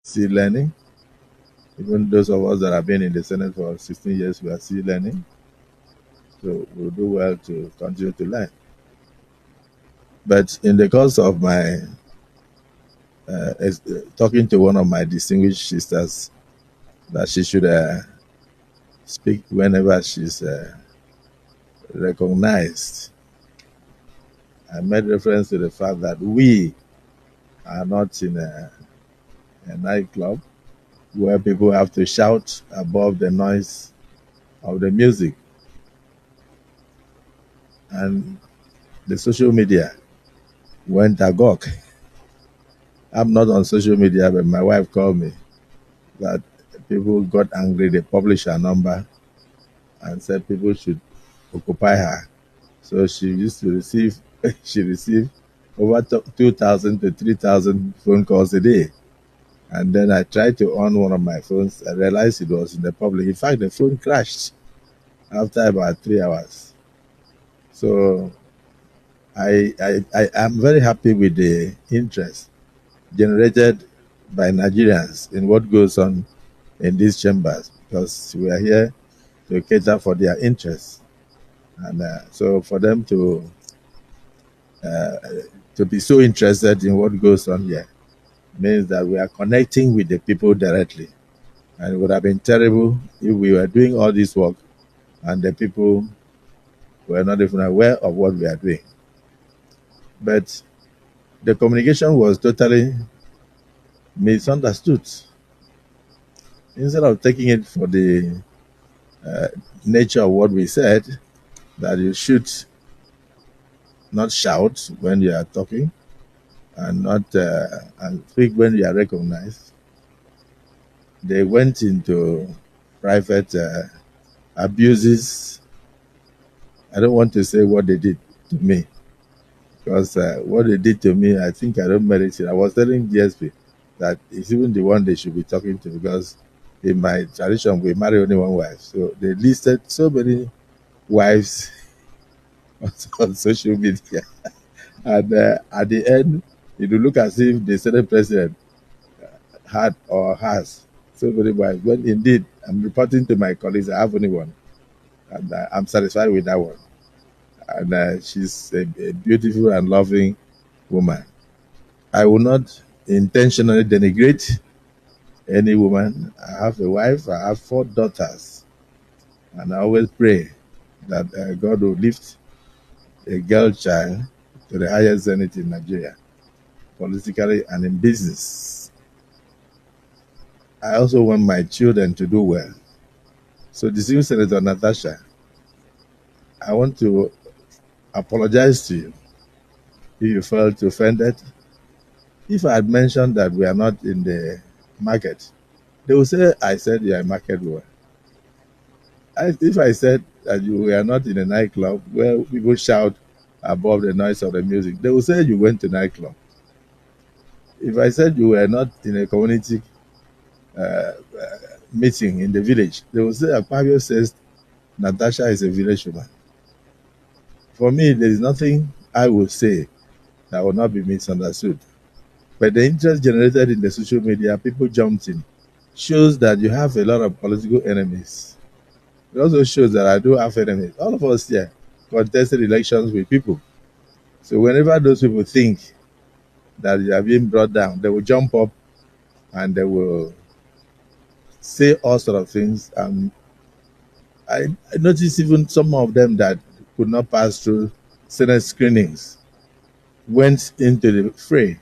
still learning. Even those of us that have been in the Senate for 16 years, we are still learning. So we'll do well to continue to learn. But in the course of my talking to one of my distinguished sisters that she should speak whenever she's recognized, I made reference to the fact that we are not in a nightclub where people have to shout above the noise of the music. And the social media went agog. I'm not on social media, but my wife called me that people got angry. They published her number and said people should occupy her. So she used to receive, she received over 2,000 to 3,000 phone calls a day. And then I tried to on one of my phones. I realized it was in the public. In fact, the phone crashed after about 3 hours. So I am very happy with the interest generated by Nigerians in what goes on in these chambers, because we are here to cater for their interests. And so for them to be so interested in what goes on here means that we are connecting with the people directly. And it would have been terrible if we were doing all this work and the people were not even aware of what we are doing. But the communication was totally misunderstood. Instead of taking it for the nature of what we said, that you should not shout when you are talking and not and speak when you are recognized, they went into private abuses. I don't want to say what they did to me, because what they did to me, I think I don't merit it. I was telling DSP that it's even the one they should be talking to, because in my tradition, we marry only one wife. So they listed so many wives on social media. And at the end, it will look as if the Senate president had or has so many wives. When indeed, I'm reporting to my colleagues, I have only one. And I'm satisfied with that one. And she's a beautiful and loving woman. I will not intentionally denigrate any woman. I have a wife, I have 4 daughters. And I always pray that God will lift a girl child to the highest zenith in Nigeria, politically and in business. I also want my children to do well. So, distinguished Senator Natasha, I want to apologize to you if you felt offended. If I had mentioned that we are not in the market, they will say I said you are a market woman. If I said that we are not in a nightclub where people shout above the noise of the music, they will say you went to nightclub. If I said you were not in a community meeting in the village, they will say Akpabio says Natasha is a village woman. For me, there is nothing I will say that will not be misunderstood. But the interest generated in the social media, people jumped in, shows that you have a lot of political enemies. It also shows that I do have enemies. All of us here contested elections with people. So whenever those people think that you are being brought down, they will jump up and they will say all sort of things. I noticed even some of them that could not pass through Senate screenings went into the fray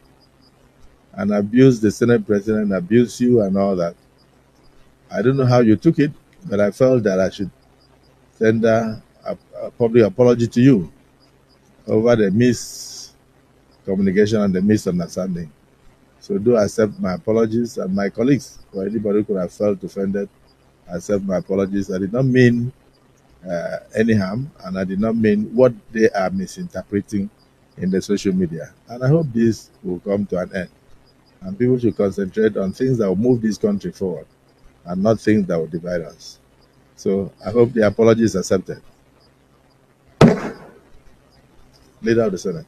and abused the Senate president, abused you and all that. I don't know how you took it, but I felt that I should tender a public apology to you over the miscommunication and the misunderstanding. So do accept my apologies, and my colleagues, or anybody who could have felt offended, accept my apologies. I did not mean any harm, and I did not mean what they are misinterpreting in the social media. And I hope this will come to an end, and people should concentrate on things that will move this country forward and not things that will divide us. So I hope the apology is accepted. Leader of the Senate.